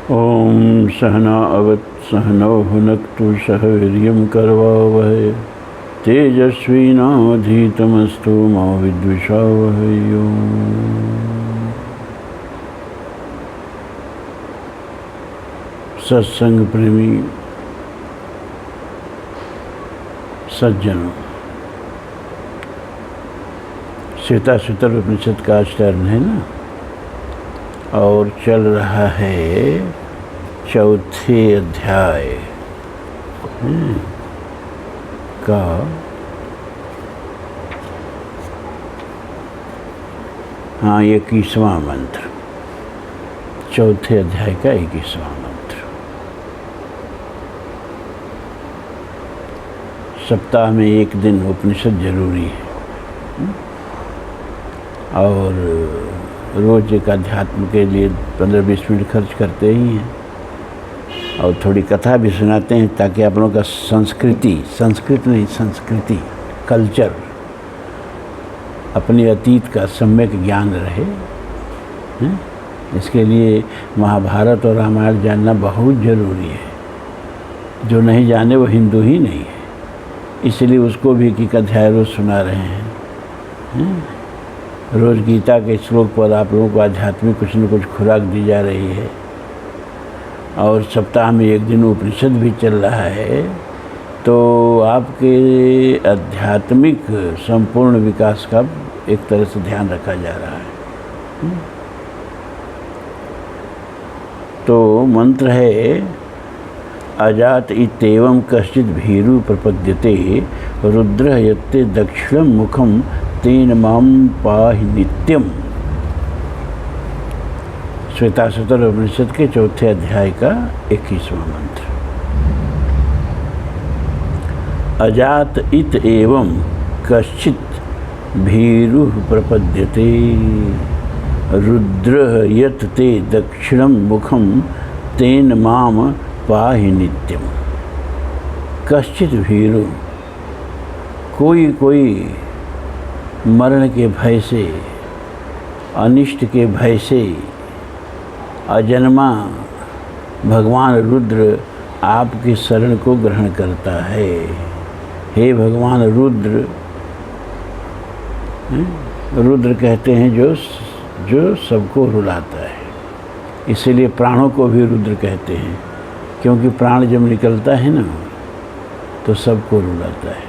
ओम सहना अवत् सहनौ भुनक्तु सह वीर्यं करवावहै तेजस्विनावधीतमस्तु मा विद्विषावहै। सत्संग प्रेमी सज्जनों, श्वेताश्वतर उपनिषद का टर्न है ना, और चल रहा है चौथे अध्याय का हाँ 21वां मंत्र, चौथे अध्याय का 21वां मंत्र। सप्ताह में एक दिन उपनिषद जरूरी है और रोज एक अध्यात्म के लिए 15-20 मिनट खर्च करते ही हैं और थोड़ी कथा भी सुनाते हैं ताकि आप लोगों का संस्कृति कल्चर, अपने अतीत का सम्यक ज्ञान रहे। इसके लिए महाभारत और रामायण जानना बहुत ज़रूरी है। जो नहीं जाने वो हिंदू ही नहीं है, इसलिए उसको भी एक अध्याय रोज सुना रहे हैं। रोज़ गीता के श्लोक पर आप लोगों को आध्यात्मिक कुछ न कुछ खुराक दी जा रही है और सप्ताह में एक दिन उपनिषद भी चल रहा है, तो आपके आध्यात्मिक संपूर्ण विकास का एक तरह से ध्यान रखा जा रहा है। तो मंत्र है अजात इत्येवं कश्चित् भीरु प्रपद्यते रुद्र यत्ते दक्षिणं मुखम तेन मां पाहि नित्यम। श्वेताश्वतर उपनिषद के चौथे अध्याय का 21वां मंत्र। अजात इत एवं कश्चित् भीरु प्रपद्यते रुद्र यत् ते दक्षिणं मुखम तेन मां पाहि नित्यम। कश्चित् भीरु, कोई मरण के भय से, अनिष्ट के भय से अजन्मा भगवान रुद्र आपकी शरण को ग्रहण करता है। हे भगवान रुद्र, रुद्र कहते हैं जो सबको रुलाता है, इसीलिए प्राणों को भी रुद्र कहते हैं, क्योंकि प्राण जब निकलता है ना तो सबको रुलाता है।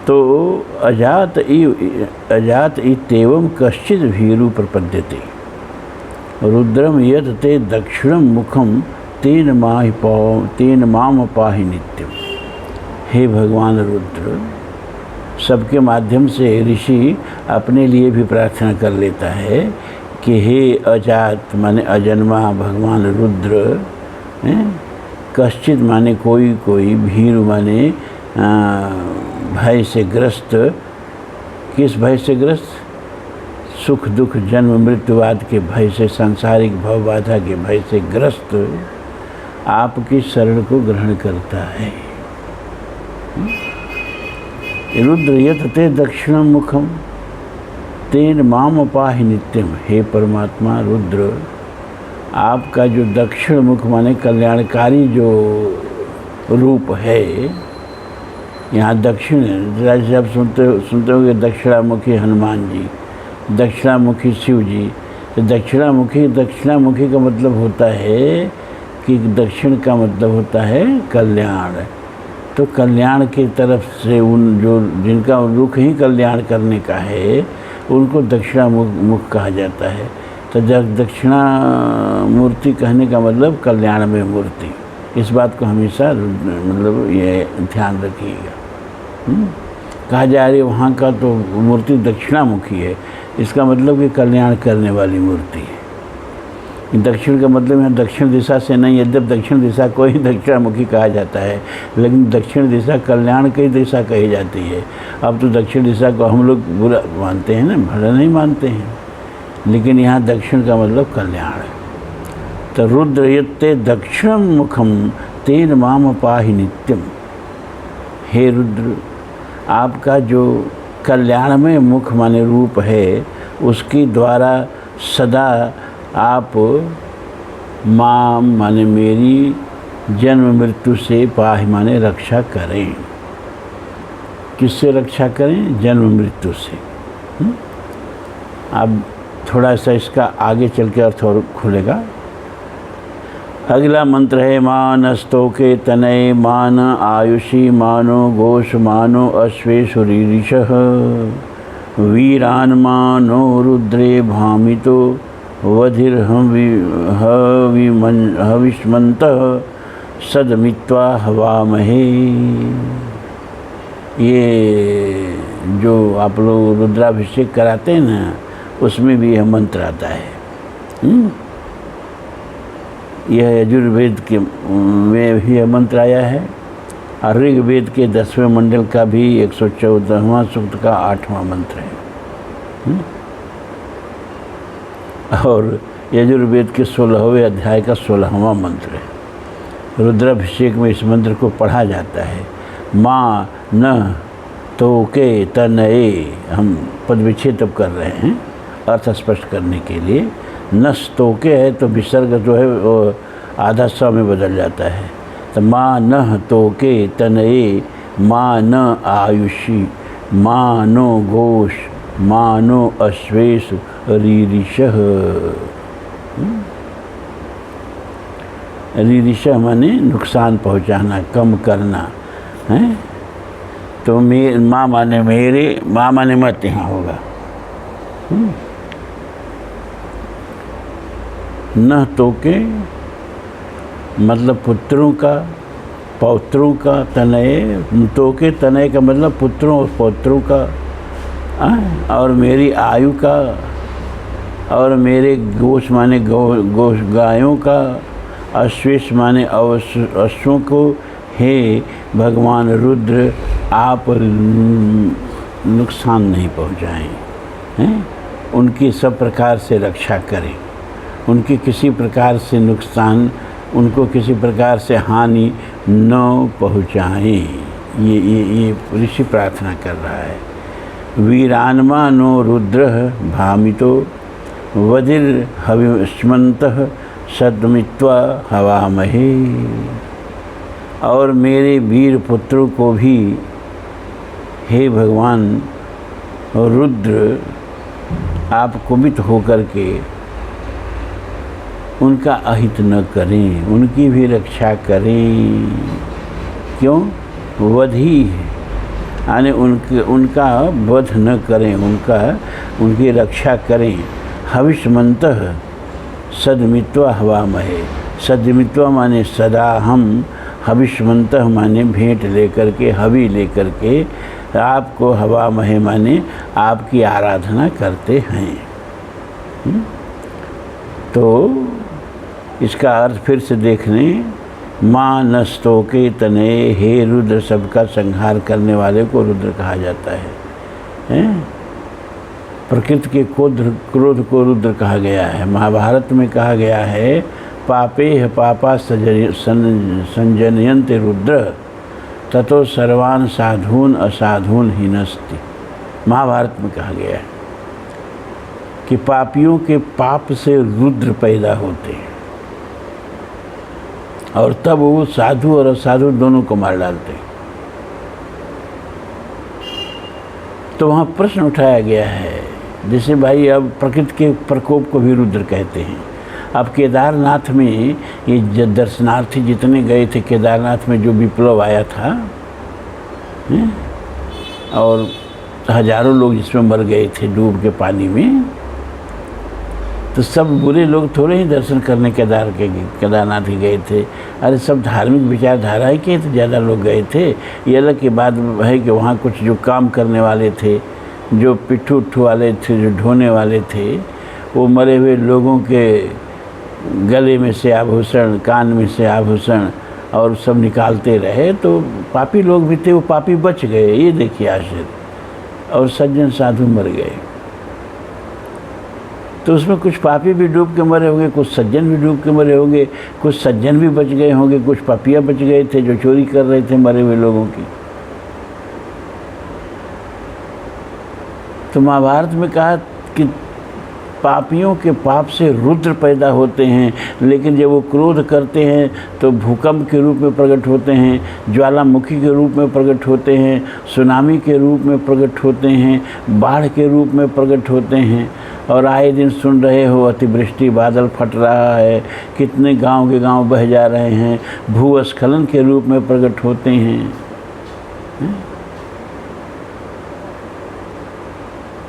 तो अजात इत्येवं कश्चित् भीरु प्रपद्यते रुद्रम यत् ते दक्षिणं मुखम तेन मां पाहि नित्यम। हे भगवान रुद्र, सबके माध्यम से ऋषि अपने लिए भी प्रार्थना कर लेता है कि हे अजात माने अजन्मा भगवान रुद्र, कश्चित माने कोई, भीरु माने भय से ग्रस्त। किस भय से ग्रस्त? सुख दुख जन्म मृत्युवाद के भय से, सांसारिक भव बाधा के भय से ग्रस्त आपकी शरण को ग्रहण करता है। रुद्र यत् ते दक्षिणं मुखम तेन माम पाहि नित्यम। हे परमात्मा रुद्र, आपका जो दक्षिण मुख माने कल्याणकारी जो रूप है, यहाँ दक्षिण जैसे आप सुनते होंगे दक्षिणामुखी हनुमान जी, दक्षिणामुखी शिव जी। तो दक्षिणामुखी का मतलब होता है कि दक्षिण का मतलब होता है कल्याण। तो कल्याण की तरफ से जिनका रुख ही कल्याण करने का है उनको दक्षिणामुख कहा जाता है। तो जब दक्षिणा मूर्ति कहने का मतलब कल्याण में मूर्ति, इस बात को हमेशा मतलब ये ध्यान रखिएगा। कहा जा रही है वहाँ का तो मूर्ति दक्षिणामुखी है, इसका मतलब कि कल्याण करने वाली मूर्ति है। दक्षिण का मतलब है दक्षिण दिशा से नहीं, यद्यप दक्षिण दिशा को ही दक्षिणामुखी कहा जाता है, लेकिन दक्षिण दिशा कल्याण की दिशा कही जाती है। अब तो दक्षिण दिशा को हम लोग बुरा मानते हैं ना, भला नहीं मानते हैं, लेकिन यहाँ दक्षिण का मतलब कल्याण है। तो रुद्र यत्ते दक्षिणं मुखम तेन माम पाहि नित्यम। हे रुद्र, आपका जो कल्याणमय मुख माने रूप है उसके द्वारा सदा आप माँ माने मेरी जन्म मृत्यु से पाहि माने रक्षा करें। किससे रक्षा करें? जन्म मृत्यु से। अब थोड़ा सा इसका आगे चल के अर्थ और खुलेगा। अगला मंत्र है मानस्तोके तनय मान आयुषी मानो घोष मानो अश्वेषु रीरिषः वीरान मानो रुद्रे भामितो हविष्मन्तः सदमित्वा हवामहे। ये जो आप लोग रुद्राभिषेक कराते हैं ना, उसमें भी यह मंत्र आता है। यह यजुर्वेद के में भी यह मंत्र आया है और ऋग्वेद के 10वें मंडल का भी 114वां सूक्त का 8वां मंत्र है और यजुर्वेद के 16वें अध्याय का 16वां मंत्र है। रुद्राभिषेक में इस मंत्र को पढ़ा जाता है। माँ न तोके तनये, हम पद विच्छेद तब कर रहे हैं अर्थ स्पष्ट करने के लिए। नस्तोके है तो विसर्ग जो है वो आधा स में बदल जाता है। तो माँ न तोके तनये माँ न आयुषी माँ नो घोष माँ नो अश्वेषु रीरिषः। रीरिषः माने नुकसान पहुँचाना, कम करना है। तो माँ माने मेरे, माँ माने मत यहाँ होगा। न तोके मतलब पुत्रों का पौत्रों का, तनय तोके तनय का मतलब पुत्रों और पौत्रों का, और मेरी आयु का, और मेरे गोश माने गोश गायों का, अश्वेश माने अश्वों को। हे भगवान रुद्र, आप नुकसान नहीं पहुँचाएं हैं, उनकी सब प्रकार से रक्षा करें, उनकी किसी प्रकार से नुकसान, उनको किसी प्रकार से हानि न पहुँचाएं। ये ऋषि प्रार्थना कर रहा है। वीरान्मा नो रुद्र भामितो वधिर हविष्मन्तः सदमित्वा हवामहे। और मेरे वीर पुत्रों को भी हे भगवान रुद्र, आप कुपित होकर के उनका अहित न करें, उनकी भी रक्षा करें। क्यों? वधी यानी उनका वध न करें, उनकी रक्षा करें। हविष्मन्तः सदमित्वा हवामहे। सदमित्वा माने सदा हम, हविष्मन्तः माने भेंट लेकर के, हवि लेकर के आपको हवामहे माने आपकी आराधना करते हैं। तो इसका अर्थ फिर से देख लें। माँ नस्तोके तनये, हे रुद्र, सबका संहार करने वाले को रुद्र कहा जाता है। प्रकृति के क्रोध को रुद्र कहा गया है। महाभारत में कहा गया है पापे पापा संजनयन्ते रुद्र ततो सर्वान् साधून् असाधून् हिनस्ति। महाभारत में कहा गया है कि पापियों के पाप से रुद्र पैदा होते हैं और तब वो साधु और असाधु दोनों को मार डालते हैं। तो वहाँ प्रश्न उठाया गया है, जैसे भाई अब प्रकृति के प्रकोप को भी रुद्र कहते हैं। अब केदारनाथ में ये दर्शनार्थी जितने गए थे, केदारनाथ में जो विप्लव आया था और हजारों लोग जिसमें मर गए थे डूब के पानी में, तो सब बुरे लोग थोड़े ही दर्शन करने केदारनाथ ही गए थे। अरे सब धार्मिक विचारधारा के तो ज़्यादा लोग गए थे। ये अलग की बात है कि वहाँ कुछ जो काम करने वाले थे, जो पिट्ठू उट्ठू वाले थे, जो ढोने वाले थे, वो मरे हुए लोगों के गले में से आभूषण, कान में से आभूषण और सब निकालते रहे। तो पापी लोग भी थे, वो पापी बच गए, ये देखिए आश्चर्य। और सज्जन साधु मर गए। तो उसमें कुछ पापी भी डूब के मरे होंगे, कुछ सज्जन भी डूब के मरे होंगे, कुछ सज्जन भी बच गए होंगे, कुछ पापिया बच गए थे जो चोरी कर रहे थे मरे हुए लोगों की। तो महाभारत में कहा कि पापियों के पाप से रुद्र पैदा होते हैं, लेकिन जब वो क्रोध करते हैं तो भूकंप के रूप में प्रकट होते हैं, ज्वालामुखी के रूप में प्रकट होते हैं, सुनामी के रूप में प्रकट होते हैं, बाढ़ के रूप में प्रकट होते हैं। और आए दिन सुन रहे हो अतिवृष्टि, बादल फट रहा है, कितने गांव के गांव बह जा रहे हैं, भूस्खलन के रूप में प्रकट होते हैं।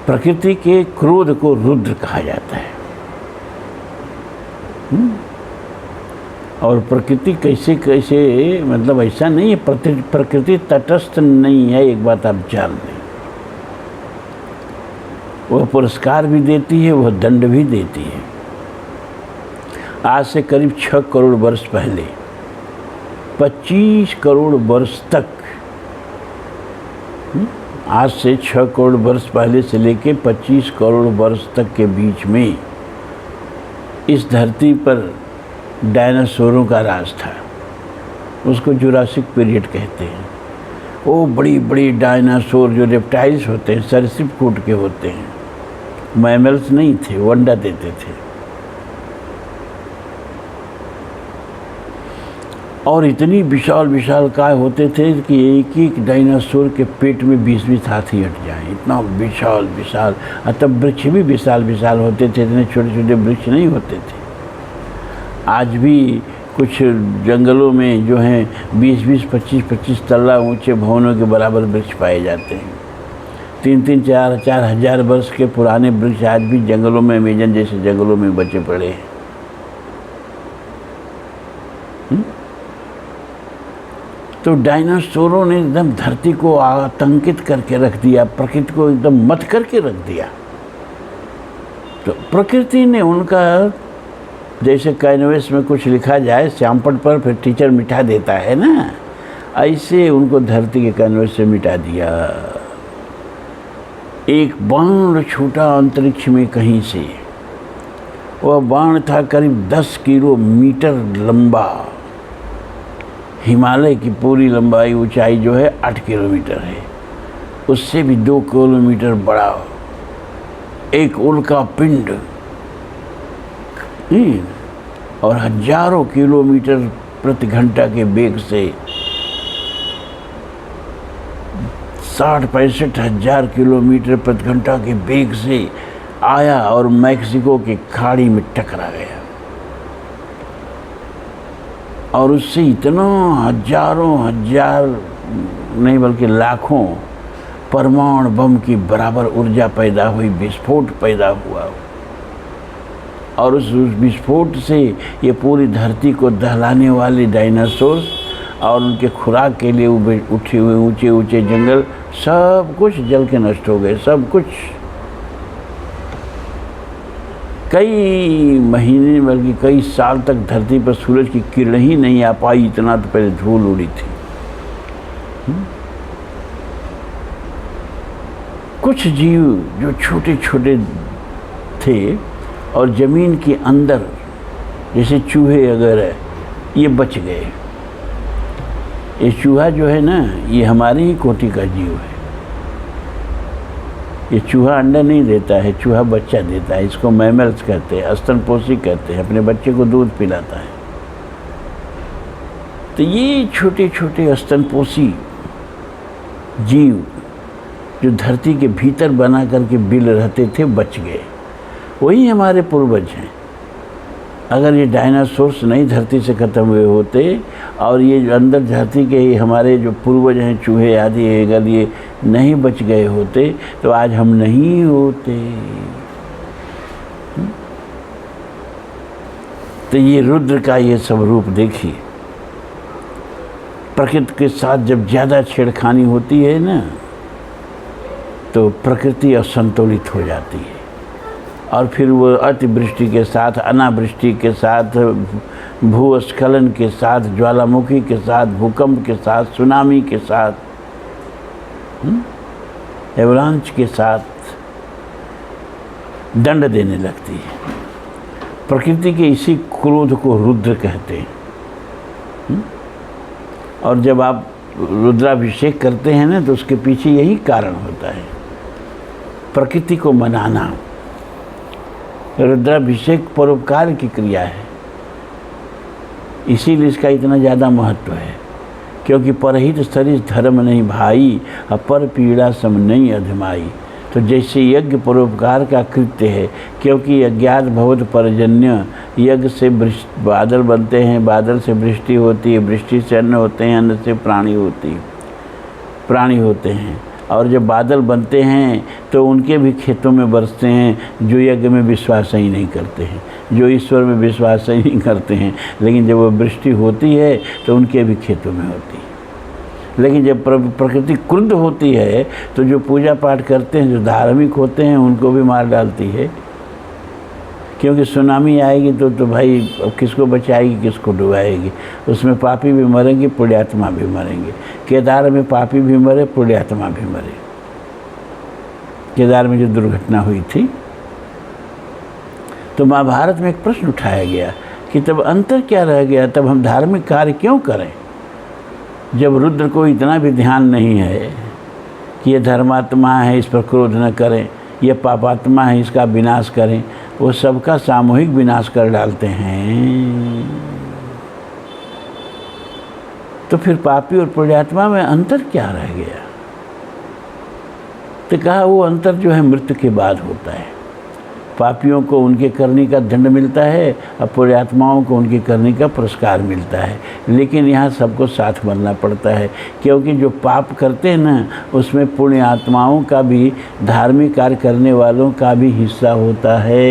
प्रकृति के क्रोध को रुद्र कहा जाता है। और प्रकृति कैसे कैसे, मतलब ऐसा नहीं है, प्रकृति तटस्थ नहीं है, एक बात आप जान लें। वह पुरस्कार भी देती है, वह दंड भी देती है। आज से करीब 6 करोड़ वर्ष पहले 25 करोड़ वर्ष तक, आज से 6 करोड़ वर्ष पहले से लेके 25 करोड़ वर्ष तक के बीच में इस धरती पर डायनासोरों का राज था। उसको जुरासिक पीरियड कहते हैं। वो बड़ी बड़ी डायनासोर जो रेप्टाइल्स होते हैं, सरीसृप कूट के होते हैं, मैमल्स नहीं थे, वो अंडा देते थे। और इतनी विशाल विशाल काय होते थे कि एक एक डायनासोर के पेट में 20-20 हाथी हट जाएं, इतना विशाल विशाल। तब वृक्ष भी विशाल विशाल होते थे, इतने छोटे छोटे वृक्ष नहीं होते थे। आज भी कुछ जंगलों में जो हैं 20-20, 25-25 तल्ला ऊंचे भवनों के बराबर वृक्ष पाए जाते हैं। 3-3, 4-4 हजार वर्ष के पुराने वृक्ष आज भी जंगलों में, अमेजन जैसे जंगलों में बचे पड़े हैं। तो डायनासोरों ने एकदम धरती को आतंकित करके रख दिया, प्रकृति को एकदम मत करके रख दिया। तो प्रकृति ने उनका, जैसे कैनवस में कुछ लिखा जाए श्यामपट पर, फिर टीचर मिटा देता है ना, ऐसे उनको धरती के कैनवस से मिटा दिया। एक बाण छूटा अंतरिक्ष में कहीं से। वह बाण था करीब 10 किलोमीटर लंबा। हिमालय की पूरी लंबाई, ऊंचाई जो है 8 किलोमीटर है, उससे भी 2 किलोमीटर बड़ा एक उल्का पिंड, और हजारों किलोमीटर प्रति घंटा के वेग से 60-65 हजार किलोमीटर प्रति घंटा के वेग से आया और मैक्सिको की खाड़ी में टकरा गया। और उससे इतना हजारों हजार नहीं बल्कि लाखों परमाणु बम की बराबर ऊर्जा पैदा हुई, विस्फोट पैदा हुआ। और उस विस्फोट से ये पूरी धरती को दहलाने वाले डायनासोर और उनके खुराक के लिए उठे हुए ऊंचे ऊंचे जंगल, सब कुछ जल के नष्ट हो गए। सब कुछ कई महीने बल्कि कई साल तक धरती पर सूरज की किरण ही नहीं आ पाई, इतना तो पहले धूल उड़ी थी। कुछ जीव जो छोटे छोटे थे और ज़मीन के अंदर, जैसे चूहे वगैरह, ये बच गए। ये चूहा जो है ना, ये हमारी ही कोटि का जीव है। ये चूहा अंडा नहीं देता है, चूहा बच्चा देता है। इसको मैमल्स कहते हैं, स्तनपोषी कहते हैं, अपने बच्चे को दूध पिलाता है। तो ये छोटे छोटे स्तनपोषी जीव जो धरती के भीतर बना करके बिल रहते थे, बच गए। वही हमारे पूर्वज हैं। अगर ये डायनासोर्स नहीं धरती से ख़त्म हुए होते और ये जो अंदर धरती के हमारे जो पूर्वज हैं, चूहे आदि, अगर ये नहीं बच गए होते तो आज हम नहीं होते। तो ये रुद्र का ये सब रूप देखिए। प्रकृति के साथ जब ज़्यादा छेड़खानी होती है ना, तो प्रकृति असंतुलित हो जाती है। और फिर वो अतिवृष्टि के साथ, अनावृष्टि के साथ, भूस्खलन के साथ, ज्वालामुखी के साथ, भूकंप के साथ, सुनामी के साथ, एवलांच के साथ दंड देने लगती है। प्रकृति के इसी क्रोध को रुद्र कहते हैं। और जब आप रुद्राभिषेक करते हैं ना, तो उसके पीछे यही कारण होता है, प्रकृति को मनाना। रुद्राभिषेक परोपकार की क्रिया है, इसीलिए इसका इतना ज़्यादा महत्व है। क्योंकि परहित सरिस धर्म नहीं भाई, अपर पीड़ा सम नहीं अधमाई। तो जैसे यज्ञ परोपकार का कृत्य है, क्योंकि यज्ञात भवत परजन्य, यज्ञ से बादल बनते हैं, बादल से वृष्टि होती है, वृष्टि से अन्न होते हैं, अन्न से प्राणी होते हैं। और जब बादल बनते हैं तो उनके भी खेतों में बरसते हैं जो यज्ञ में विश्वास ही नहीं करते हैं, जो ईश्वर में विश्वास ही नहीं करते हैं। लेकिन जब वो वृष्टि होती है तो उनके भी खेतों में होती है। लेकिन जब प्रकृति क्रुद्ध होती है तो जो पूजा पाठ करते हैं, जो धार्मिक होते हैं, उनको भी मार डालती है। क्योंकि सुनामी आएगी तो भाई अब किसको बचाएगी, किसको डुबाएगी। उसमें पापी भी मरेंगे, पुण्यात्मा भी मरेंगे। केदार में पापी भी मरे, पुण्यात्मा भी मरे। केदार में जो दुर्घटना हुई थी, तो महाभारत में एक प्रश्न उठाया गया कि तब अंतर क्या रह गया, तब हम धार्मिक कार्य क्यों करें जब रुद्र को इतना भी ध्यान नहीं है कि ये धर्मात्मा है, इस पर क्रोध न करें, ये पापात्मा है, इसका विनाश करें। वो सबका सामूहिक विनाश कर डालते हैं। तो फिर पापी और पुण्यात्मा में अंतर क्या रह गया? तो कहा वो अंतर जो है मृत्यु के बाद होता है। पापियों को उनके करने का दंड मिलता है और पुण्यात्माओं को उनके करने का पुरस्कार मिलता है। लेकिन यहाँ सबको साथ बनना पड़ता है, क्योंकि जो पाप करते हैं ना, उसमें पुण्यात्माओं का भी, धार्मिक कार्य करने वालों का भी हिस्सा होता है।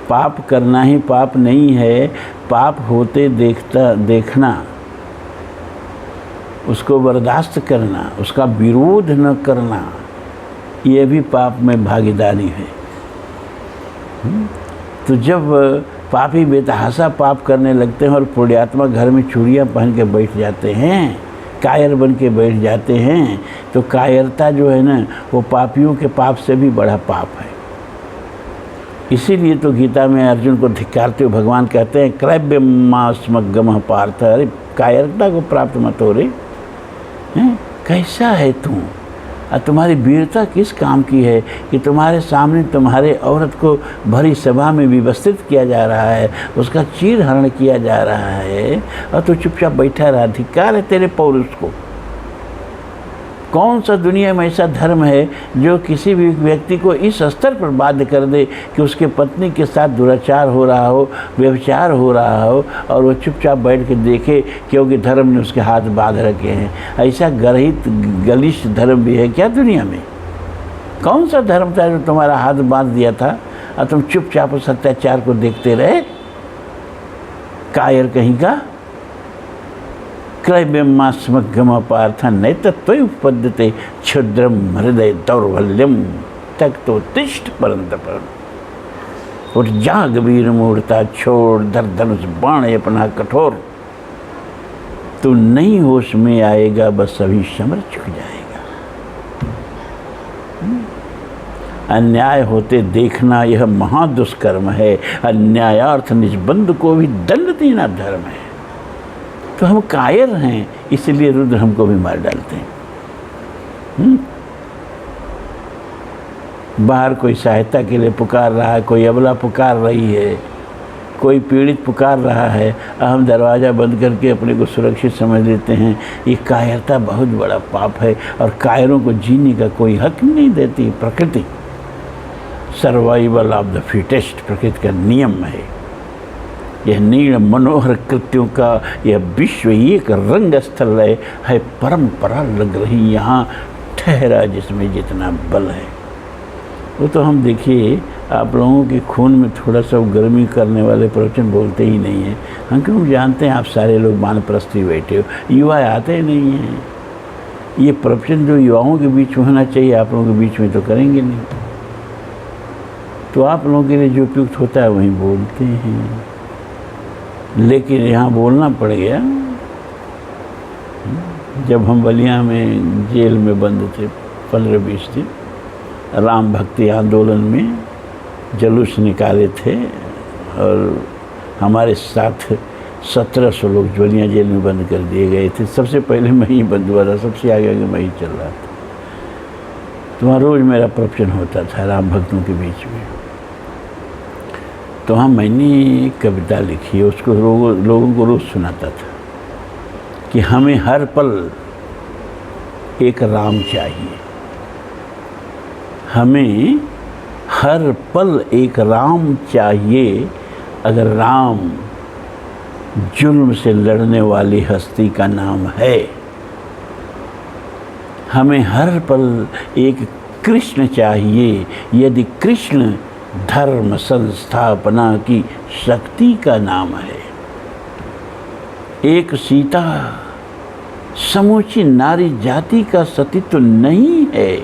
पाप करना ही पाप नहीं है, पाप होते देखना, उसको बर्दाश्त करना, उसका विरोध न करना, ये भी पाप में भागीदारी है। तो जब पापी बेतहाशा पाप करने लगते हैं और पुण्यात्मा घर में चूड़ियाँ पहन के बैठ जाते हैं, कायर बन के बैठ जाते हैं, तो कायरता जो है ना, वो पापियों के पाप से भी बड़ा पाप है। इसीलिए तो गीता में अर्जुन को धिक्कारते हुए भगवान कहते हैं, क्रैव्य मास्मगम पार्थ, अरे कायरता को प्राप्त मत हो रे, कैसा है तू, और तुम्हारी वीरता किस काम की है कि तुम्हारे सामने तुम्हारे औरत को भरी सभा में व्यवस्थित किया जा रहा है, उसका चीर हरण किया जा रहा है, और तू चुपचाप बैठा रहा। धिक्कार है तेरे पौरुष को। कौन सा दुनिया में ऐसा धर्म है जो किसी भी व्यक्ति को इस स्तर पर बाध्य कर दे कि उसके पत्नी के साथ दुराचार हो रहा हो, व्यभिचार हो रहा हो, और वो चुपचाप बैठ के देखे क्योंकि धर्म ने उसके हाथ बांध रखे हैं। ऐसा गर्हित गलिष्ठ धर्म भी है क्या दुनिया में? कौन सा धर्म था जो तुम्हारा हाथ बांध दिया था और तुम चुपचाप उस अत्याचार को देखते रहे? कायर कहीं का। क्रैव्यमास्मगम पार्थ नैतत्वोपद्यते क्षुद्रम हृदय दौर्बल्यम त्यक्तोत्तिष्ठ परन्तप। उठ जाग वीर मूर्ता, छोड़ धर धनुष बाण अपना कठोर। तू नहीं होश में आएगा, बस अभी समर चुक जाएगा। अन्याय होते देखना यह महादुष्कर्म है। अन्यायार्थ निजबंध को भी दंड देना धर्म है। तो हम कायर हैं, इसलिए रुद्र हमको भी मार डालते हैं। बाहर कोई सहायता के लिए पुकार रहा है, कोई अबला पुकार रही है, कोई पीड़ित पुकार रहा है, हम दरवाज़ा बंद करके अपने को सुरक्षित समझ लेते हैं। ये कायरता बहुत बड़ा पाप है, और कायरों को जीने का कोई हक नहीं देती प्रकृति। सर्वाइवल ऑफ द फिटेस्ट प्रकृति का नियम है। यह नीण मनोहर कृत्यों का यह विश्व एक रंग स्थल है, परंपरा लग रही यहाँ ठहरा जिसमें जितना बल है। वो तो हम देखिए, आप लोगों के खून में थोड़ा सा गर्मी करने वाले प्रवचन बोलते ही नहीं हैं। हम क्यों जानते हैं आप सारे लोग वानप्रस्थी बैठे हो, युवा आते ही नहीं हैं। ये प्रवचन जो युवाओं के बीच में होना चाहिए, आप लोगों के बीच में तो करेंगे नहीं। तो आप लोगों के लिए जो उपयुक्त होता है वहीं बोलते हैं, लेकिन यहाँ बोलना पड़ गया। जब हम बलिया में जेल में बंद थे 15-20 दिन, राम भक्ति आंदोलन में जुलूस निकाले थे, और हमारे साथ 1700 लोग बलिया जेल में बंद कर दिए गए थे। सबसे पहले मैं ही बंद हुआ था, सबसे आगे मैं ही चल रहा था। तो वहाँ रोज़ मेरा प्रवचन होता था राम भक्तों के बीच में। तो वहाँ मैंने एक कविता लिखी, उसको लोगों को रोज़ सुनाता था कि हमें हर पल एक राम चाहिए, हमें हर पल एक राम चाहिए। अगर राम जुल्म से लड़ने वाली हस्ती का नाम है, हमें हर पल एक कृष्ण चाहिए। यदि कृष्ण धर्म संस्थापना की शक्ति का नाम है, एक सीता समूची नारी जाति का सतीत्व नहीं है,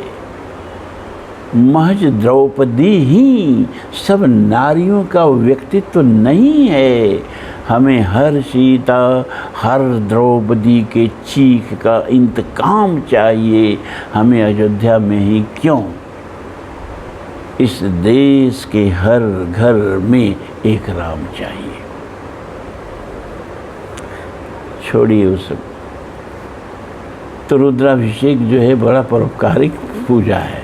महज द्रौपदी ही सब नारियों का व्यक्तित्व नहीं है। हमें हर सीता हर द्रौपदी के चीख का इंतकाम चाहिए। हमें अयोध्या में ही क्यों, इस देश के हर घर में एक राम चाहिए। छोड़िए उस सब। तो रुद्राभिषेक जो है बड़ा परोपकारिक पूजा है।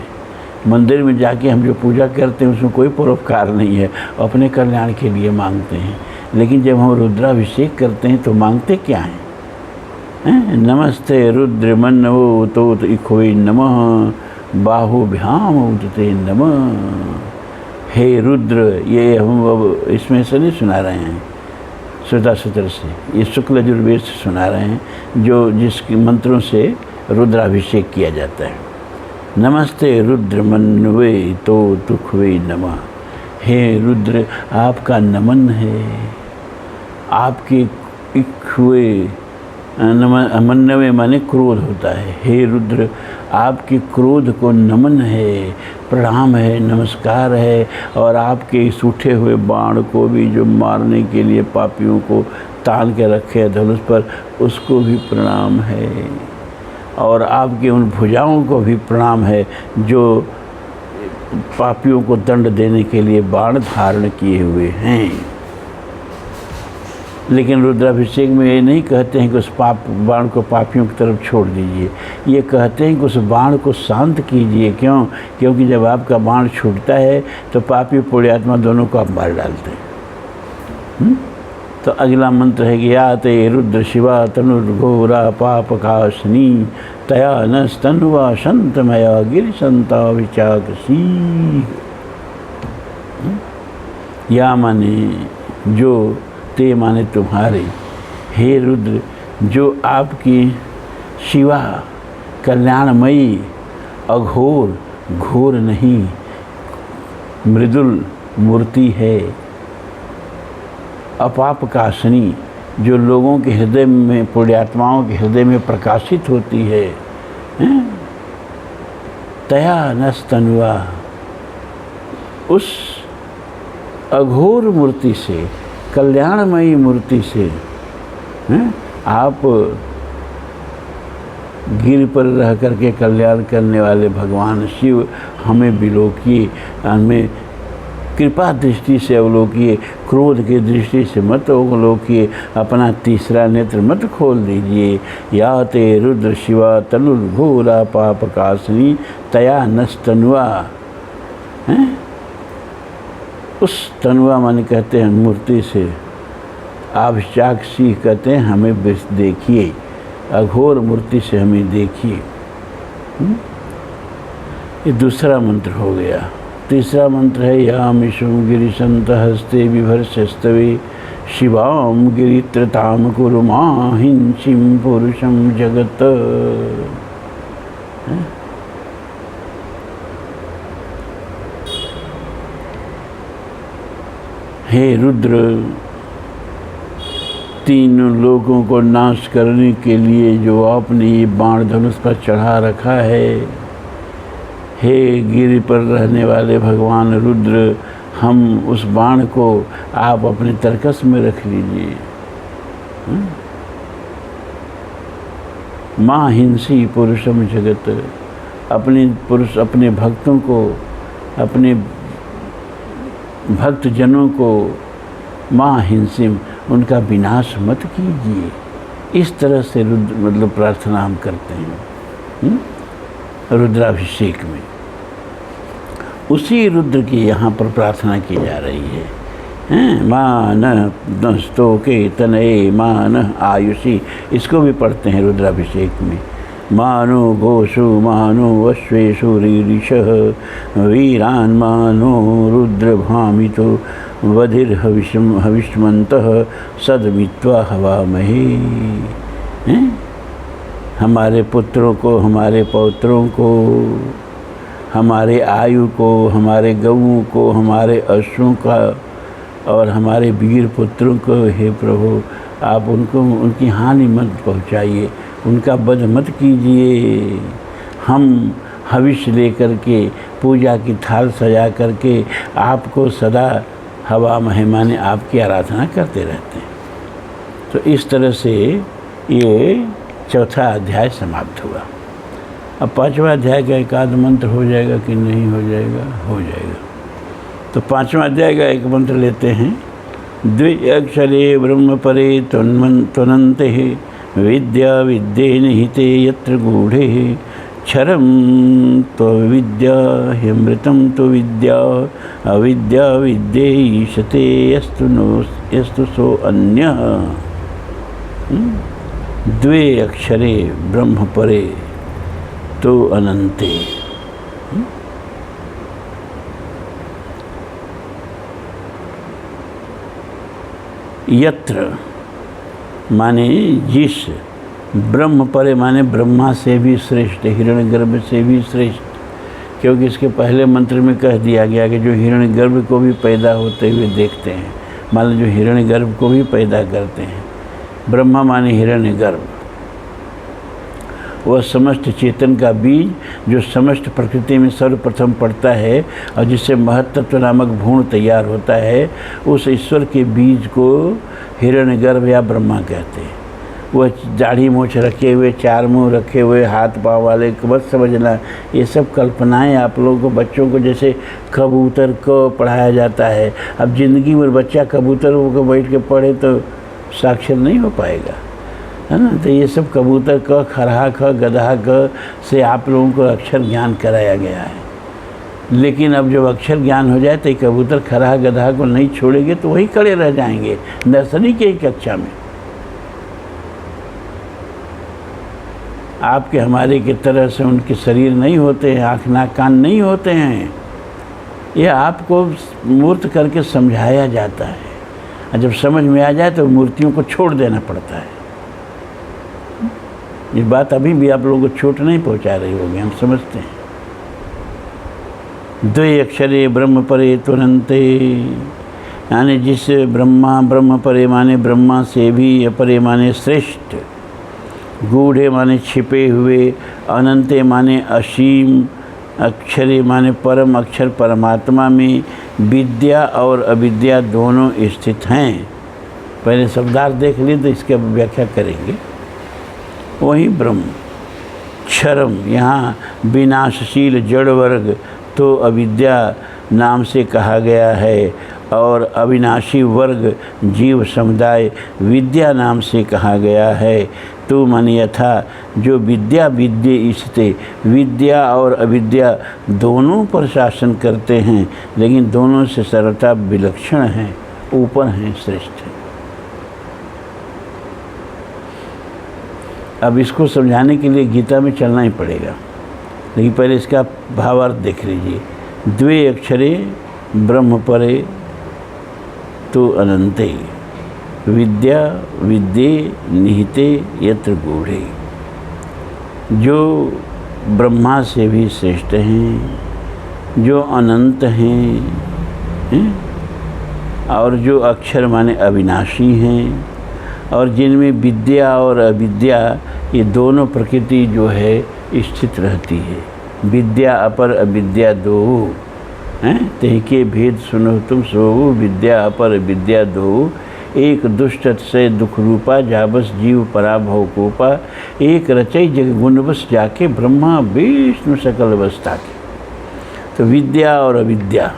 मंदिर में जाके हम जो पूजा करते हैं उसमें कोई परोपकार नहीं है, अपने कल्याण के लिए मांगते हैं। लेकिन जब हम रुद्राभिषेक करते हैं तो मांगते क्या हैं? नमस्ते रुद्र मन्नवो तोत इखोई नमः बाहुभ्याम उदते नमः। हे रुद्र, ये हम अब इसमें से नहीं सुना रहे हैं श्वेता सूत्र से, ये शुक्ल यजुर्वेद से सुना रहे हैं, जो जिसके मंत्रों से रुद्राभिषेक किया जाता है। नमस्ते रुद्र मन्वे तो तुखवे नमः। हे रुद्र, आपका नमन है, आपके इखवे मन्नवे माने क्रोध होता है। हे रुद्र, आपके क्रोध को नमन है, प्रणाम है, नमस्कार है। और आपके इस उठे हुए बाण को भी जो मारने के लिए पापियों को तान के रखे धनुष पर, उसको भी प्रणाम है। और आपकी उन भुजाओं को भी प्रणाम है जो पापियों को दंड देने के लिए बाण धारण किए हुए हैं। लेकिन रुद्राभिषेक में ये नहीं कहते हैं कि उस बाण को पापियों की तरफ छोड़ दीजिए, ये कहते हैं कि उस बाण को शांत कीजिए। क्यों? क्योंकि जब आपका बाण छूटता है तो पापी पुण्यात्मा दोनों को आप मार डालते हैं। तो अगला मंत्र है कि या ते रुद्र शिवा तनुर्घोरा पापकाशनी तया नस्तनुवा संतमया गिरिशंता विचाकसी। या माने जो, ते माने तुम्हारे, हे रुद्र जो आपकी शिवा कल्याणमयी अघोर, घोर नहीं मृदुल मूर्ति है, अपापकाशनी जो लोगों के हृदय में, पुण्यात्माओं के हृदय में प्रकाशित होती है। तया नस्तनुवा, उस अघोर मूर्ति से, कल्याणमयी मूर्ति से आप गिर पर रह करके कल्याण करने वाले भगवान शिव हमें बिलोकिए, हमें कृपा दृष्टि से अवलोकिए, क्रोध की दृष्टि से मत अवलोकिए, अपना तीसरा नेत्र मत खोल दीजिए। या ते रुद्र शिवा तनुर्घोरा पापकाशनी तया नस्तनुआ। उस तनुआ माने कहते हैं मूर्ति से, आभिचाक्षी कहते हैं हमें देखिए, अघोर मूर्ति से हमें देखिए। ये दूसरा मंत्र हो गया। तीसरा मंत्र है यामिषुं गिरिशंत हस्ते बिभर्षस्तवे शिवाम गिरित्रताम कुरु माहिंसीं पुरुषं जगत। हे रुद्र, तीनों लोगों को नाश करने के लिए जो आपने ये बाण धनुष पर चढ़ा रखा है, हे गिरि पर रहने वाले भगवान रुद्र, हम उस बाण को आप अपने तरकस में रख लीजिए। माँ हिंसी पुरुषम जगत, अपने पुरुष, अपने भक्तों को, अपने भक्त जनों को माँ हिंसिम, उनका विनाश मत कीजिए। इस तरह से रुद्र मतलब प्रार्थना हम करते हैं रुद्राभिषेक में। उसी रुद्र की यहाँ पर प्रार्थना की जा रही है। मान नस्तो के तनये मान आयुषी, इसको भी पढ़ते हैं रुद्राभिषेक में। मानो गोषु मानो अश्वेषु रीरिषः वीरान् मानो रुद्रभामितो वधिर्हविष्मन्तः सदमित्वा हवामहे। हमारे पुत्रों को, हमारे पौत्रों को, हमारे आयु को, हमारे गऊँ को, हमारे अश्वों का और हमारे वीर पुत्रों को हे प्रभु आप उनको उनकी हानि मत पहुँचाइए, उनका वध मत कीजिए। हम हविष्य लेकर के पूजा की थाल सजा करके आपको सदा हवा महिमाने आपकी आराधना करते रहते हैं। तो इस तरह से ये चौथा अध्याय समाप्त हुआ। अब पांचवा अध्याय का एक आध मंत्र हो जाएगा कि नहीं हो जाएगा? हो जाएगा। तो पांचवा अध्याय का एक मंत्र लेते हैं। द्वि अक्षरे ब्रह्म परे त्वनन्ते विद्या विद्ये निहिते यत्र गूढ़े क्षरम त्वविद्या ह्यमृतं त्वविद्या अविद्या विद्ये ईशते यस्तु सो अन्यः। द्वे अक्षरे ब्रह्म परे तो अनंते। यत्र माने जिस, ब्रह्म परे माने ब्रह्मा से भी श्रेष्ठ, हिरण्यगर्भ से भी श्रेष्ठ। क्योंकि इसके पहले मंत्र में कह दिया गया कि जो हिरण्यगर्भ को भी पैदा होते हुए देखते हैं, मान लो जो हिरण्यगर्भ को भी पैदा करते हैं। ब्रह्मा माने हिरण्यगर्भ, वह समस्त चेतन का बीज जो समस्त प्रकृति में सर्वप्रथम पड़ता है और जिससे महत्त्व नामक भ्रूण तैयार होता है, उस ईश्वर के बीज को हिरण्यगर्भ या ब्रह्मा कहते हैं। वह दाढ़ी मूछ रखे हुए, चार मुंह रखे हुए, हाथ पाँव वाले मत समझना, ये सब कल्पनाएं आप लोगों को, बच्चों को जैसे कबूतर को पढ़ाया जाता है। अब ज़िंदगी में बच्चा कबूतर को बैठ के पढ़े तो साक्षर नहीं हो पाएगा, है ना। तो ये सब कबूतर क, खरहा ख, गधा क से आप लोगों को अक्षर ज्ञान कराया गया है। लेकिन अब जब अक्षर ज्ञान हो जाए तो ये कबूतर खरहा गधा को नहीं छोड़ेंगे तो वही खड़े रह जाएंगे नर्सरी के ही कक्षा में। आपके हमारे की तरह से उनके शरीर नहीं होते हैं, आँख नाक कान नहीं होते हैं। यह आपको मूर्त करके समझाया जाता है, और जब समझ में आ जाए तो मूर्तियों को छोड़ देना पड़ता है। ये बात अभी भी आप लोगों को चोट नहीं पहुंचा रही होगी, हम समझते हैं। द्वे अक्षरे ब्रह्म परे त्वनन्ते, यानी जिस ब्रह्मा, ब्रह्म परे माने ब्रह्मा से भी अपरे माने श्रेष्ठ, गूढ़े माने छिपे हुए, अनंते माने असीम, अक्षरे माने परम अक्षर परमात्मा में विद्या और अविद्या दोनों स्थित हैं। पहले शब्दार्थ देख लिए तो इसकी व्याख्या करेंगे। वही ब्रह्म। क्षरम यहाँ विनाशशील जड़ वर्ग तो अविद्या नाम से कहा गया है, और अविनाशी वर्ग जीव समुदाय विद्या नाम से कहा गया है। तो मन यथा जो विद्या विद्ये ईशते, विद्या और अविद्या दोनों पर शासन करते हैं, लेकिन दोनों से सर्वथा विलक्षण हैं, ऊपर हैं, श्रेष्ठ हैं। अब इसको समझाने के लिए गीता में चलना ही पड़ेगा, लेकिन पहले इसका भावार्थ देख लीजिए। द्वे अक्षरे ब्रह्म परे तो अनंते, विद्या विद्ये निहिते यत्र गूढ़े। जो ब्रह्मा से भी श्रेष्ठ हैं, जो अनंत हैं, और जो अक्षर माने अविनाशी हैं, और जिनमें विद्या और अविद्या ये दोनों प्रकृति जो है स्थित रहती है। विद्या अपर अविद्या दो हैं, तेके भेद सुनो तुम सो, विद्या अपर विद्या दो, एक दुष्ट से दुख रूपा, जाबस जीव पराभव कोपा, एक रचई जग गुणवश जाके, ब्रह्मा विष्णु सकल अवस्था के। तो विद्या और अविद्या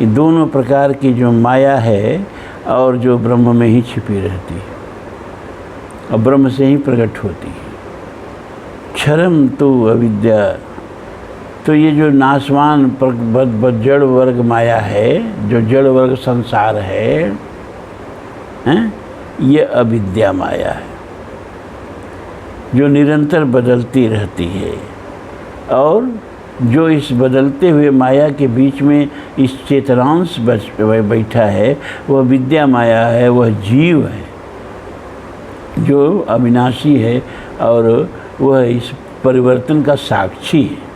ये दोनों प्रकार की जो माया है और जो ब्रह्म में ही छिपी रहती है और ब्रह्म से ही प्रकट होती है। क्षरम तो अविद्या, तो ये जो नाशवान जड़ वर्ग माया है, जो जड़ वर्ग संसार है, ये अविद्या माया है जो निरंतर बदलती रहती है। और जो इस बदलते हुए माया के बीच में इस चेतनांश बैठा है, वह विद्या माया है, वह जीव है जो अविनाशी है और वह इस परिवर्तन का साक्षी है।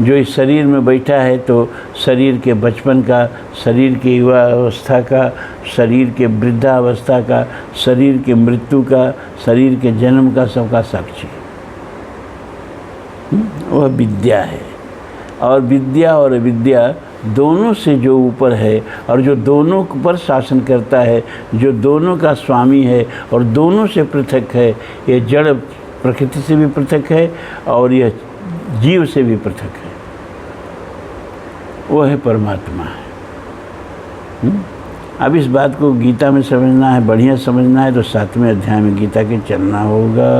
जो इस शरीर में बैठा है तो शरीर के बचपन का, शरीर के युवा अवस्था का, शरीर के वृद्धावस्था का, शरीर के मृत्यु का, शरीर के जन्म का, सबका साक्षी है। वह विद्या है। और विद्या और अविद्या दोनों से जो ऊपर है और जो दोनों पर शासन करता है, जो दोनों का स्वामी है और दोनों से पृथक है, ये जड़ प्रकृति से भी पृथक है और यह जीव से भी पृथक है, वो है परमात्मा है। अब इस बात को गीता में समझना है, बढ़िया समझना है तो 7वें अध्याय में गीता के चलना होगा।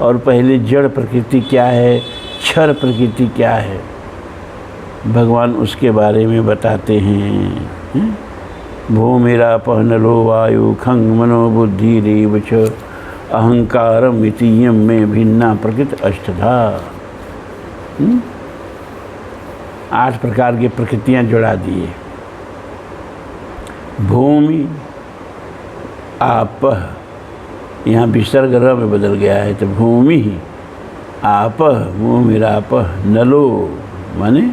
और पहले जड़ प्रकृति क्या है, क्षर प्रकृति क्या है, भगवान उसके बारे में बताते हैं। भूमिरापः नलो वायु खंग मनो बुद्धि रेव च अहंकारम इतीयम में भिन्ना प्रकृति अष्टधा। 8 प्रकार की प्रकृतियाँ जुड़ा दिए। भूमि आपः, यहाँ विसर्ग र में बदल गया है तो भूमि आपः, भूमिरापः नलो माने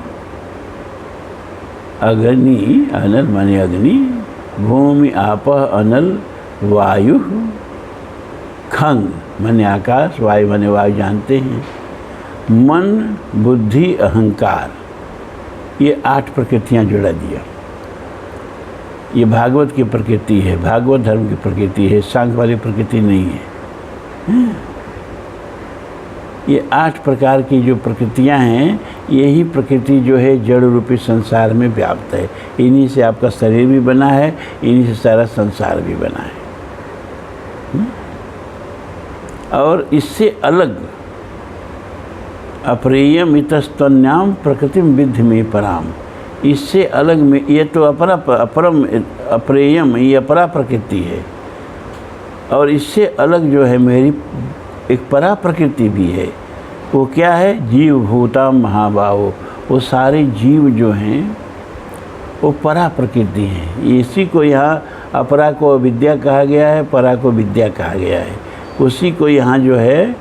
अग्नि, अनल माने अग्नि, भूमि आपः अनल, वायु खंग माने आकाश, वायु माने वायु जानते हैं, मन बुद्धि अहंकार, ये 8 प्रकृतियाँ जुड़ा दिया। ये भागवत की प्रकृति है, भागवत धर्म की प्रकृति है, सांख्य वाली प्रकृति नहीं है। ये 8 प्रकार की जो प्रकृतियाँ हैं, यही प्रकृति जो है जड़ रूपी संसार में व्याप्त है। इन्हीं से आपका शरीर भी बना है, इन्हीं से सारा संसार भी बना है। और इससे अलग अप्रेयम इतस्तन्याम प्रकृतिम विद्धि में पराम, इससे अलग में ये तो अपरम अप्रेयम, ये अपरा प्रकृति है। और इससे अलग जो है मेरी एक परा प्रकृति भी है। वो क्या है, जीव भूता महाबाहो, वो सारे जीव जो हैं वो परा प्रकृति हैं। इसी को यहाँ अपरा को अविद्या कहा गया है, परा को विद्या कहा गया है। उसी को यहाँ जो है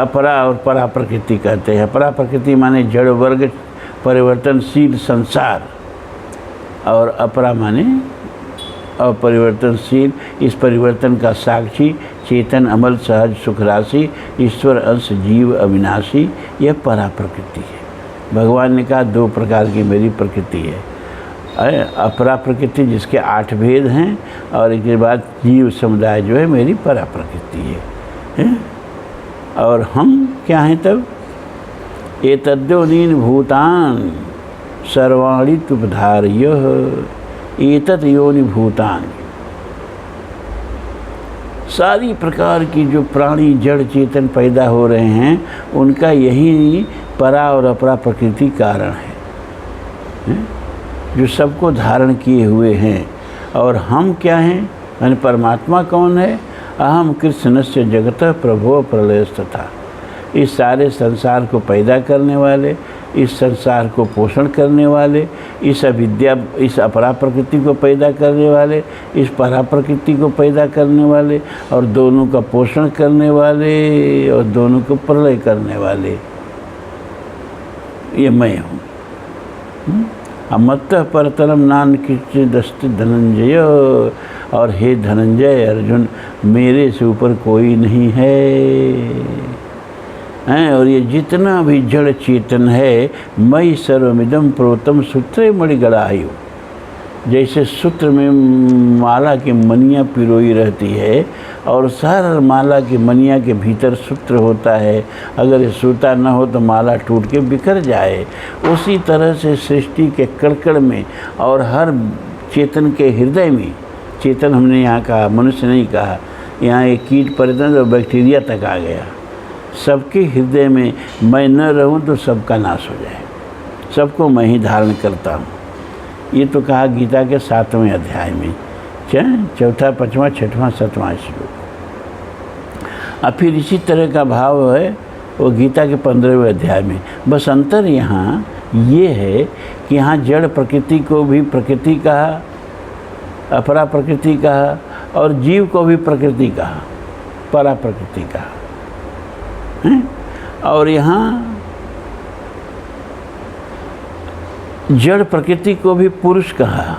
अपरा और परा प्रकृति कहते हैं। परा प्रकृति माने जड़ वर्ग परिवर्तनशील संसार, और अपरा माने अपरिवर्तनशील, इस परिवर्तन का साक्षी चेतन अमल सहज सुख राशि ईश्वर अंश जीव अविनाशी, यह परा प्रकृति है। भगवान ने कहा 2 प्रकार की मेरी प्रकृति है, अपरा प्रकृति जिसके 8 भेद हैं, और इसके बाद जीव समुदाय जो है मेरी परा प्रकृति है। और हम क्या हैं तब, एतद्योनीन भूतान सर्वाणि तुपधार्यः, एतत् योनि भूतान, सारी प्रकार की जो प्राणी जड़ चेतन पैदा हो रहे हैं उनका यही परा और अपरा प्रकृति कारण है, जो सबको धारण किए हुए हैं। और हम क्या हैं, यानी परमात्मा कौन है, अहम कृष्णस्य जगतः प्रभो प्रलयस्तथा, इस सारे संसार को पैदा करने वाले, इस संसार को पोषण करने वाले, इस अविद्या इस अपरा प्रकृति को पैदा करने वाले, इस परा प्रकृति को पैदा करने वाले, और दोनों का पोषण करने वाले और दोनों को प्रलय करने वाले, ये मैं हूँ। मत्तः परतरम नान किंचिदस्ति धनंजय, और हे धनंजय अर्जुन, मेरे से ऊपर कोई नहीं है। और ये जितना भी जड़ चेतन है, मई सर्वमिदं प्रोतम सूत्रे मणिगणायु, जैसे सूत्र में माला की मनियाँ पिरोई रहती है और हर माला की मनिया के भीतर सूत्र होता है, अगर ये सूता न हो तो माला टूट के बिखर जाए। उसी तरह से सृष्टि के कड़कड़ में और हर चेतन के हृदय में, चेतन हमने यहाँ कहा, मनुष्य नहीं कहा, यहाँ एक कीट पर्यटन और बैक्टीरिया तक आ गया, सबके हृदय में मैं न रहूं तो सबका नाश हो जाए, सबको मैं ही धारण करता हूँ। ये तो कहा गीता के 7वें अध्याय में, चौथा, 5वां, 6वां, 7वां श्लोक। अब फिर इसी तरह का भाव है वो गीता के 15वें अध्याय में। बस अंतर यहाँ ये है कि यहाँ जड़ प्रकृति को भी प्रकृति कहा, अपरा प्रकृति कहा, और जीव को भी प्रकृति कहा, परा प्रकृति कहा है? और यहाँ जड़ प्रकृति को भी पुरुष कहा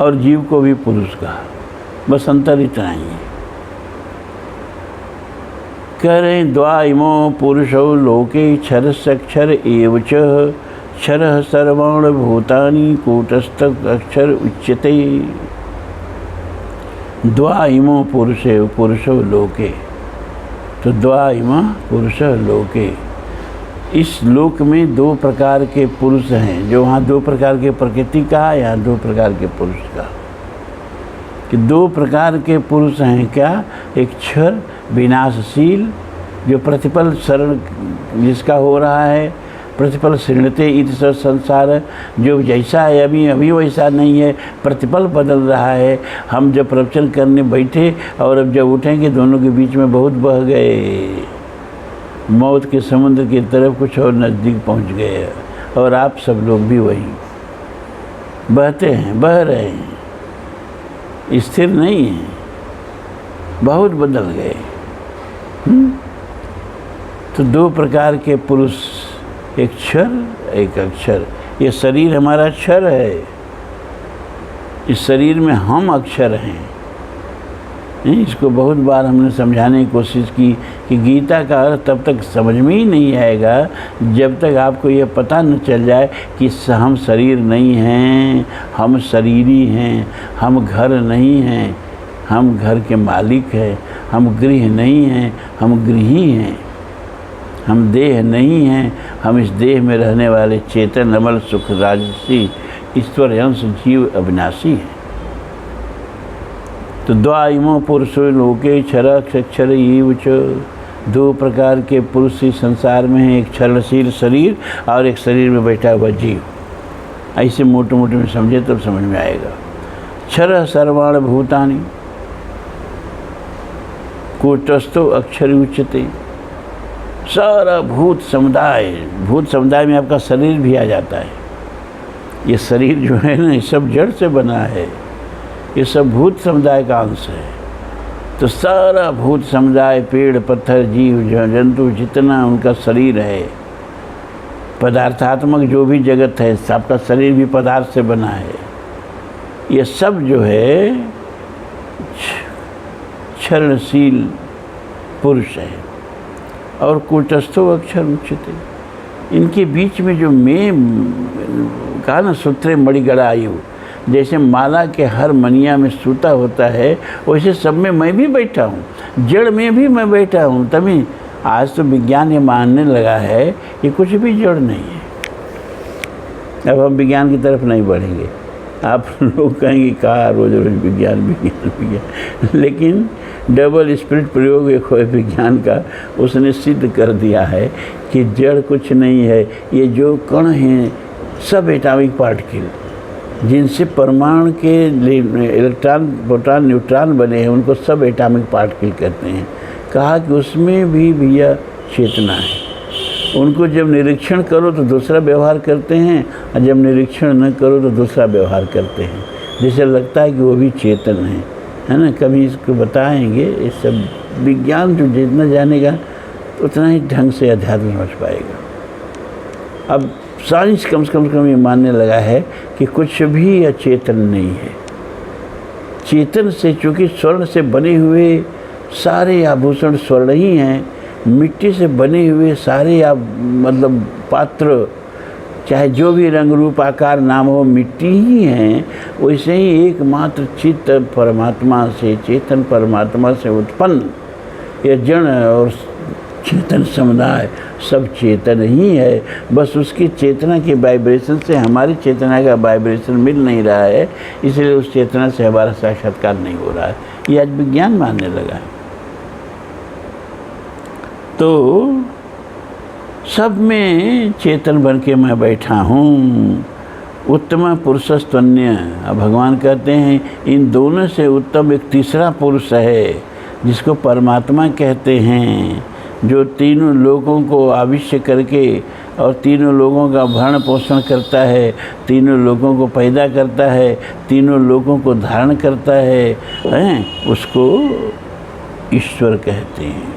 और जीव को भी पुरुष कहा। बस अंतर इतना ही है। करें द्वा इमो पुरुषो लोके क्षरस्यक्षर एव च क्षरः सर्वाणि भूतानि कूटस्थ अक्षर उच्यते। द्वा इमो पुरुषो लोके, तो द्वा इमा पुरुष लोके, इस लोक में 2 प्रकार के पुरुष हैं। जो वहाँ 2 प्रकार के प्रकृति कहा, यहाँ 2 प्रकार के पुरुष कहा कि 2 प्रकार के पुरुष हैं। क्या? एक क्षर विनाशशील, जो प्रतिपल शरण जिसका हो रहा है, प्रतिपल शृणते इति संसार, जो जैसा है अभी वैसा नहीं है, प्रतिपल बदल रहा है। हम जब प्रवचन करने बैठे और अब जब उठेंगे दोनों के बीच में बहुत बह गए, मौत के समुद्र की तरफ कुछ और नज़दीक पहुंच गए। और आप सब लोग भी वही बहते हैं, बह रहे हैं, स्थिर नहीं हैं, बहुत बदल गए। तो 2 प्रकार के पुरुष, एक क्षर एक अक्षर। ये शरीर हमारा क्षर है, इस शरीर में हम अक्षर हैं। इसको बहुत बार हमने समझाने की कोशिश की कि गीता का अर्थ तब तक समझ में ही नहीं आएगा जब तक आपको ये पता न चल जाए कि हम शरीर नहीं हैं, हम शरीरी हैं, हम घर नहीं हैं, हम घर के मालिक हैं, हम गृह नहीं हैं, हम गृही हैं, हम देह नहीं हैं, हम इस देह में रहने वाले चेतन अमल सुख राजसी ईश्वर अंश जीव अविनाशी हैं। तो द्वा इमो पुरुषो लोके क्षरक्षर एव च, 2 प्रकार के पुरुष इस संसार में हैं, एक क्षरशील शरीर और एक शरीर में बैठा हुआ जीव। ऐसे मोटे मोटे में समझे तब समझ में आएगा। क्षर सर्वाणि भूतानि कूटस्थो अक्षर उच्यते। सारा भूत समुदाय में आपका शरीर भी आ जाता है। ये शरीर जो है ना, ये सब जड़ से बना है, ये सब भूत समुदाय का अंश है। तो सारा भूत समुदाय, पेड़ पत्थर जीव जंतु जितना उनका शरीर है, पदार्थात्मक जो भी जगत है, सबका शरीर भी पदार्थ से बना है। ये सब जो है क्षरणशील पुरुष है। और कूटस्थो अक्षर उच्यते, इनके बीच में जो मैं कहा ना, सूत्रे मणिगणा आयु, जैसे माला के हर मनिया में सूता होता है, वैसे सब में मैं भी बैठा हूँ, जड़ में भी मैं बैठा हूँ। तभी आज तो विज्ञान ये मानने लगा है कि कुछ भी जड़ नहीं है। अब हम विज्ञान की तरफ नहीं बढ़ेंगे। आप लोग कहेंगे कहा रोज रोज विज्ञान, लेकिन डबल स्पिरिट प्रयोग एक विज्ञान का, उसने सिद्ध कर दिया है कि जड़ कुछ नहीं है। ये जो कण हैं सब एटॉमिक पार्टिकल, जिनसे परमाणु के इलेक्ट्रॉन प्रोटॉन न्यूट्रॉन बने हैं, उनको सब एटॉमिक पार्टिकल कहते हैं। कहा कि उसमें भी भैया चेतना है। उनको जब निरीक्षण करो तो दूसरा व्यवहार करते हैं, और जब निरीक्षण न करो तो दूसरा व्यवहार करते हैं। जैसे लगता है कि वो भी चेतन है ना। कभी इसको बताएंगे। ये सब विज्ञान जो जितना जानेगा उतना ही ढंग से अध्यात्म समझ पाएगा। अब साइंस कम से कम ये मानने लगा है कि कुछ भी अचेतन नहीं है। चेतन से, चूँकि स्वर्ण से बने हुए सारे आभूषण स्वर्ण ही हैं, मिट्टी से बने हुए सारे मतलब पात्र, चाहे जो भी रंग रूप आकार नाम हो, मिट्टी ही हैं। वैसे ही एकमात्र चित्त परमात्मा से, चेतन परमात्मा से उत्पन्न ये जड़ और चेतन समुदाय सब चेतन ही है। बस उसकी चेतना के वाइब्रेशन से हमारी चेतना का वाइब्रेशन मिल नहीं रहा है, इसलिए उस चेतना से हमारा साक्षात्कार नहीं हो रहा है। ये आज विज्ञान मानने लगा है। तो सब में चेतन बन के मैं बैठा हूँ। उत्तम पुरुषस्तन्य, अब भगवान कहते हैं इन दोनों से उत्तम एक तीसरा पुरुष है जिसको परमात्मा कहते हैं, जो तीनों लोगों को आविष्य करके और तीनों लोगों का भरण पोषण करता है, तीनों लोगों को पैदा करता है, तीनों लोगों को धारण करता है, उसको ईश्वर कहते हैं।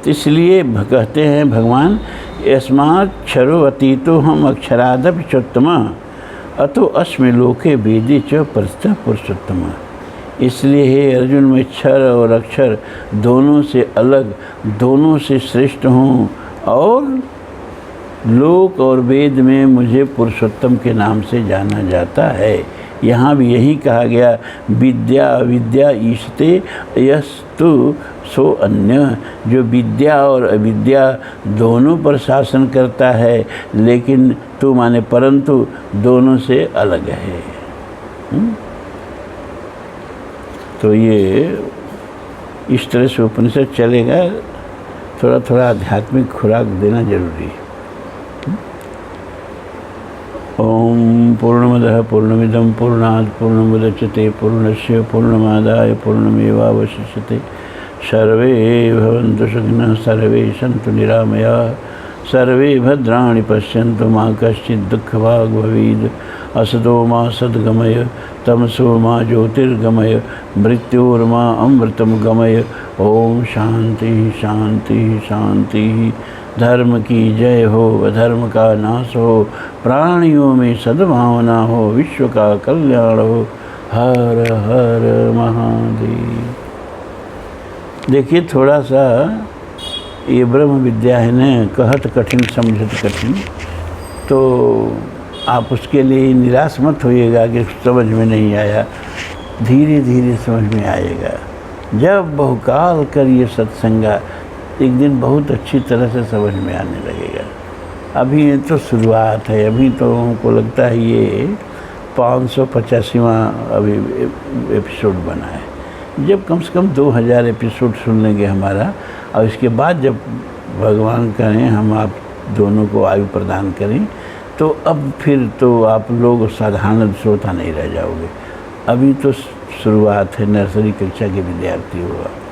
इसलिए कहते हैं भगवान, यस्माक्षरो अतीतो हम अक्षरादपि चोत्तम अतो अस्मि लोके वेदे च परस्ता पुरुषोत्तम। इसलिए हे अर्जुन, मैं क्षर और अक्षर दोनों से अलग, दोनों से श्रेष्ठ हूँ और लोक और वेद में मुझे पुरुषोत्तम के नाम से जाना जाता है। यहाँ भी यही कहा गया, विद्या अविद्या ईशते यस्तु सो अन्य, जो विद्या और अविद्या दोनों पर शासन करता है, लेकिन तू माने परंतु दोनों से अलग है। तो ये इस तरह से उपनिषद चलेगा। थोड़ा थोड़ा आध्यात्मिक खुराक देना जरूरी है। ओम पूर्णमदः पूर्णमिदं पूर्णात् पूर्णमुदच्यते पूर्णस्य पूर्णमादाय पूर्णमेवावशिष्यते। सर्वे भवन्तु सुखिनः, सर्वे सन्तु निरामयाः, सर्वे भद्राणि पश्यन्तु मा कश्चित् दुःखभाग् भवेत्। असतो मा सद्गमय, तमसो मा ज्योतिर्गमय, मृत्योर्मा अमृतं गमय। ओम शांति शांति शांति। धर्म की जय हो, अधर्म का नाश हो, प्राणियों में सद्भावना हो, विश्व का कल्याण हो। हर हर महादेव। देखिए, थोड़ा सा ये ब्रह्म विद्या है न, कहत कठिन समझत कठिन, तो आप उसके लिए निराश मत होइएगा कि समझ में नहीं आया। धीरे धीरे समझ में आएगा। जब बहुकाल करिए सत्संगा, एक दिन बहुत अच्छी तरह से समझ में आने लगेगा। अभी ये तो शुरुआत है। अभी तो हमको लगता है ये 585वां अभी एपिसोड बना है। जब कम से कम 2000 एपिसोड सुन लेंगे हमारा, और इसके बाद जब भगवान करें हम आप दोनों को आयु प्रदान करें, तो अब फिर तो आप लोग साधारण श्रोता नहीं रह जाओगे। अभी तो शुरुआत है, नर्सरी कक्षा के विद्यार्थी हो आप।